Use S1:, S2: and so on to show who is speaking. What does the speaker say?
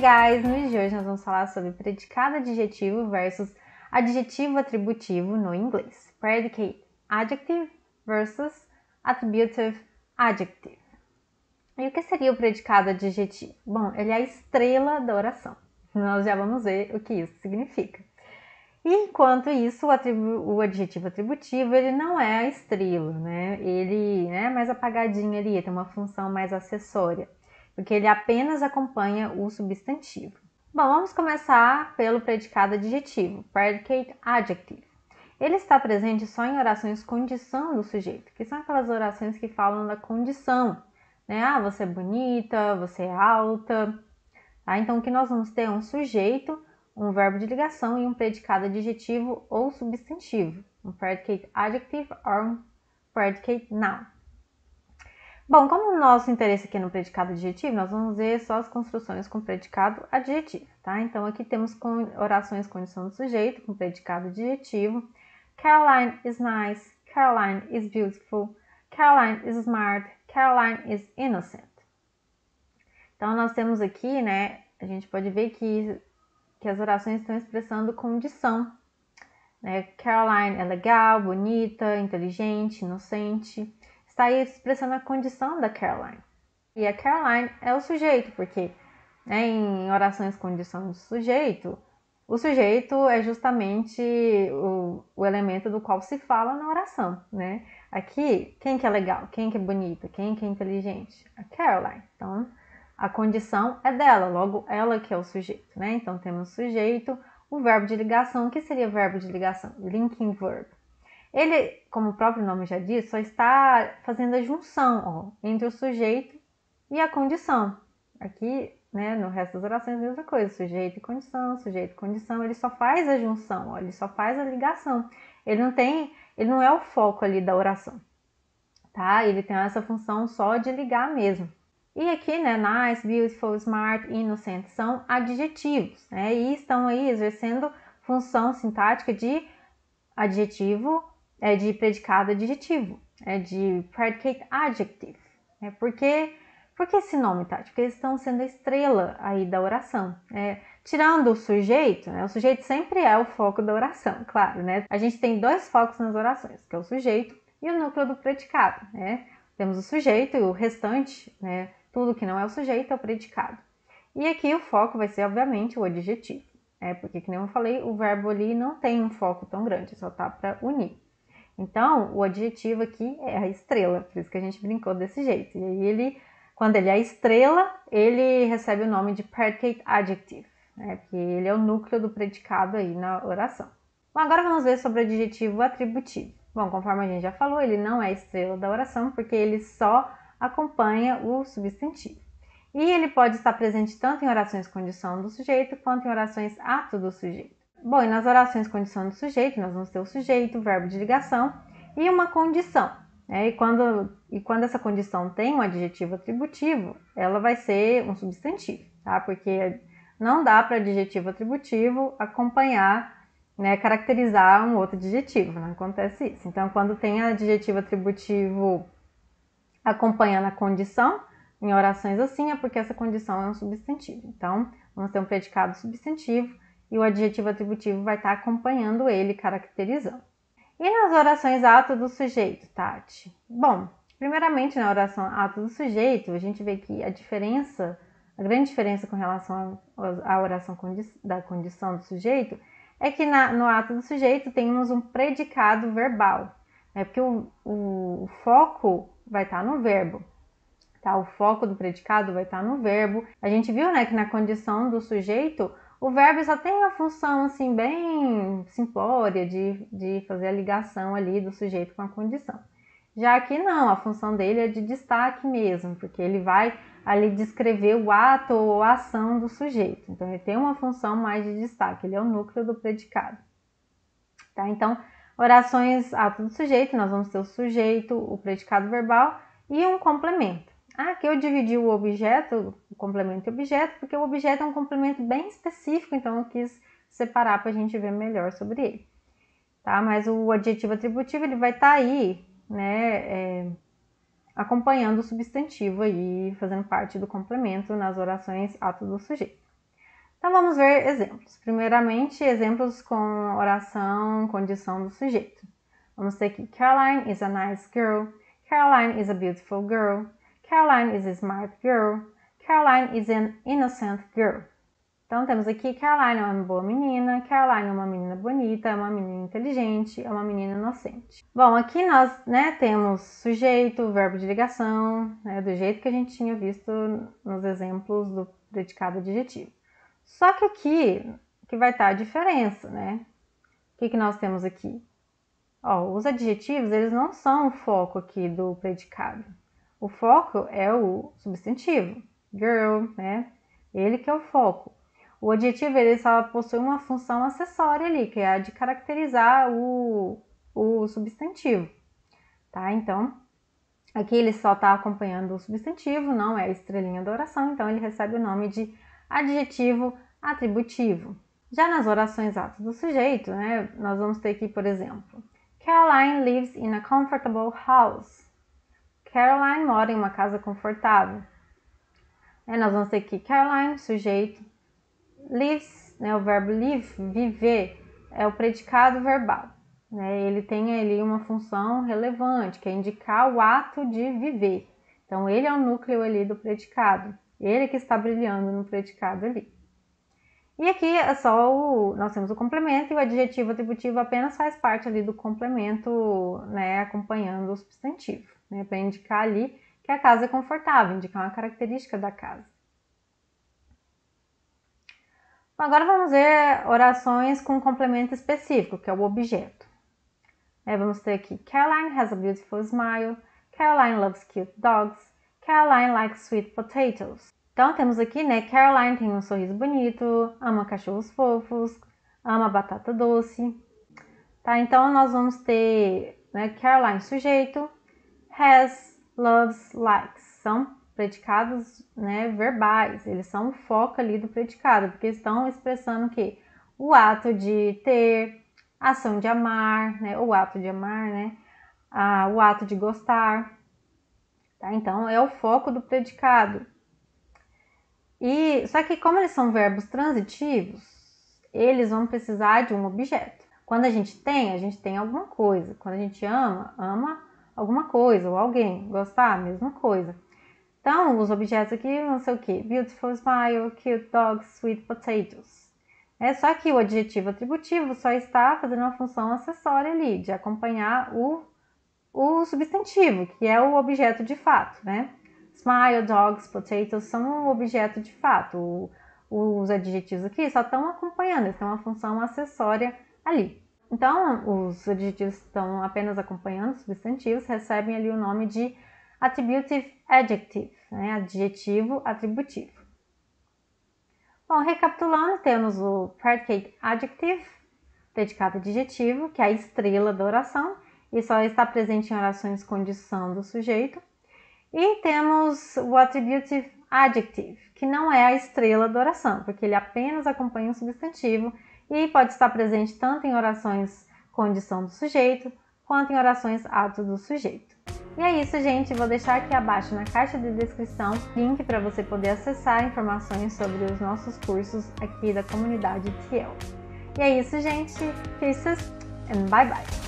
S1: guys! No vídeo de hoje nós vamos falar sobre predicado adjetivo versus adjetivo atributivo no inglês. Predicate adjective versus attributive adjective. E o que seria o predicado adjetivo? Bom, ele é a estrela da oração. Nós já vamos ver o que isso significa. E enquanto isso, o adjetivo atributivo, ele não é a estrela, né? Ele é mais apagadinho ali, tem uma função mais acessória, porque ele apenas acompanha o substantivo. Bom, vamos começar pelo predicado adjetivo, predicate adjective. Ele está presente só em orações condição do sujeito, que são aquelas orações que falam da condição, né? Ah, você é bonita, você é alta. Tá? Então, o que nós vamos ter é um sujeito, um verbo de ligação e um predicado adjetivo ou substantivo, um predicate adjective ou um predicate noun. Bom, como o nosso interesse aqui é no predicado adjetivo, nós vamos ver só as construções com predicado adjetivo, tá? Então, aqui temos orações condição do sujeito com predicado adjetivo. Caroline is nice, Caroline is beautiful, Caroline is smart, Caroline is innocent. Então, nós temos aqui, né, a gente pode ver que as orações estão expressando condição. Né? Caroline é legal, bonita, inteligente, inocente. Está aí expressando a condição da Caroline. E a Caroline é o sujeito, porque né, em orações condição do sujeito, o sujeito é justamente o elemento do qual se fala na oração. Né? Aqui, quem que é legal? Quem que é bonita? Quem que é inteligente? A Caroline. Então, a condição é dela, logo ela que é o sujeito, né? Então temos o sujeito, o verbo de ligação. O que seria o verbo de ligação? Linking verb. Ele, como o próprio nome já diz, só está fazendo a junção entre o sujeito e a condição. Aqui, né, no resto das orações, a mesma coisa, sujeito e condição, ele só faz a junção, ele só faz a ligação. Ele não é o foco ali da oração, tá? Ele tem essa função só de ligar mesmo. E aqui, né, nice, beautiful, smart, innocent são adjetivos, né, e estão aí exercendo função sintática de adjetivo, de predicado adjetivo, de predicate adjective. Por que esse nome, Tati? Porque eles estão sendo a estrela aí da oração. Tirando o sujeito, né, o sujeito sempre é o foco da oração, claro, né? A gente tem dois focos nas orações, que é o sujeito e o núcleo do predicado, né? Temos o sujeito e o restante, né? Tudo que não é o sujeito é o predicado. E aqui o foco vai ser, obviamente, o adjetivo. Porque, como eu falei, o verbo ali não tem um foco tão grande, só tá para unir. Então, o adjetivo aqui é a estrela, por isso que a gente brincou desse jeito. E aí, quando ele é a estrela, ele recebe o nome de predicate adjective, porque ele é o núcleo do predicado aí na oração. Bom, agora vamos ver sobre o adjetivo atributivo. Bom, conforme a gente já falou, ele não é a estrela da oração, porque ele só acompanha o substantivo. E ele pode estar presente tanto em orações condição do sujeito, quanto em orações ato do sujeito. Bom, e nas orações condição do sujeito, nós vamos ter o sujeito, o verbo de ligação e uma condição. E quando essa condição tem um adjetivo atributivo, ela vai ser um substantivo, tá? Porque não dá para adjetivo atributivo acompanhar, né, caracterizar um outro adjetivo, não acontece isso. Então, quando tem adjetivo atributivo acompanhando a condição, em orações assim, é porque essa condição é um substantivo. Então, vamos ter um predicado substantivo e o adjetivo atributivo vai estar acompanhando ele, caracterizando. E nas orações ato do sujeito, Tati? Bom, primeiramente na oração ato do sujeito, a gente vê que a grande diferença com relação à oração da condição do sujeito é que no ato do sujeito temos um predicado verbal, porque o foco vai estar no verbo. Tá? O foco do predicado vai estar no verbo. A gente viu, né, que na condição do sujeito, o verbo só tem uma função assim bem simplória de fazer a ligação ali do sujeito com a condição. Já aqui não, a função dele é de destaque mesmo, porque ele vai ali descrever o ato ou a ação do sujeito. Então ele tem uma função mais de destaque, ele é o núcleo do predicado. Tá? Então, orações ato do sujeito, nós vamos ter o sujeito, o predicado verbal e um complemento. Aqui eu dividi o objeto, o complemento e o objeto, porque o objeto é um complemento bem específico, então eu quis separar para a gente ver melhor sobre ele. Tá? Mas o adjetivo atributivo ele vai estar aí, né, acompanhando o substantivo aí, fazendo parte do complemento nas orações ato do sujeito. Então vamos ver exemplos. Primeiramente, exemplos com oração, condição do sujeito. Vamos ter aqui: Caroline is a nice girl. Caroline is a beautiful girl. Caroline is a smart girl. Caroline is an innocent girl. Então temos aqui: Caroline é uma boa menina, Caroline é uma menina bonita, é uma menina inteligente, é uma menina inocente. Bom, aqui nós temos sujeito, verbo de ligação, do jeito que a gente tinha visto nos exemplos do predicado adjetivo. Só que aqui que vai estar a diferença, O que nós temos aqui? Os adjetivos, eles não são o foco aqui do predicado. O foco é o substantivo, girl, Ele que é o foco. O adjetivo, ele só possui uma função acessória ali, que é a de caracterizar o substantivo, tá? Então, aqui ele só está acompanhando o substantivo, não é a estrelinha da oração, então ele recebe o nome de adjetivo atributivo. Já nas orações atos do sujeito, nós vamos ter aqui, por exemplo, Caroline lives in a comfortable house. Caroline mora em uma casa confortável. Nós vamos ter aqui Caroline, sujeito, lives, o verbo live, viver, é o predicado verbal. Ele tem ali uma função relevante, que é indicar o ato de viver. Então, ele é o núcleo ali do predicado. Ele que está brilhando no predicado ali. E aqui é só nós temos o complemento e o adjetivo atributivo apenas faz parte ali do complemento, acompanhando o substantivo, para indicar ali que a casa é confortável, indicar uma característica da casa. Agora vamos ver orações com complemento específico, que é o objeto. Vamos ter aqui: Caroline has a beautiful smile. Caroline loves cute dogs. Caroline likes sweet potatoes. Então temos aqui, Caroline tem um sorriso bonito, ama cachorros fofos, ama batata doce. Tá? Então nós vamos ter Caroline sujeito, has, loves, likes. São predicados verbais, eles são o foco ali do predicado, porque estão expressando o quê? O ato de ter, a ação de amar, o ato de amar, o ato de gostar. Tá? Então é o foco do predicado. Só que como eles são verbos transitivos, eles vão precisar de um objeto. Quando a gente tem alguma coisa. Quando a gente ama alguma coisa ou alguém. Gostar, mesma coisa. Então, os objetos aqui vão ser o quê? Beautiful smile, cute dogs, sweet potatoes. Só que o adjetivo atributivo só está fazendo uma função acessória ali, de acompanhar o substantivo, que é o objeto de fato, Smile, dogs, potatoes são o objeto de fato. Os adjetivos aqui só estão acompanhando, eles têm uma função acessória ali. Então, os adjetivos estão apenas acompanhando os substantivos, recebem ali o nome de attributive adjective, adjetivo atributivo. Bom, recapitulando, temos o predicate adjective, predicado adjetivo, que é a estrela da oração, e só está presente em orações condição do sujeito. E temos o attributive adjective, que não é a estrela da oração, porque ele apenas acompanha o substantivo e pode estar presente tanto em orações condição do sujeito, quanto em orações ato do sujeito. E é isso, gente. Vou deixar aqui abaixo na caixa de descrição link para você poder acessar informações sobre os nossos cursos aqui da comunidade TL. E é isso, gente. Kisses and bye bye!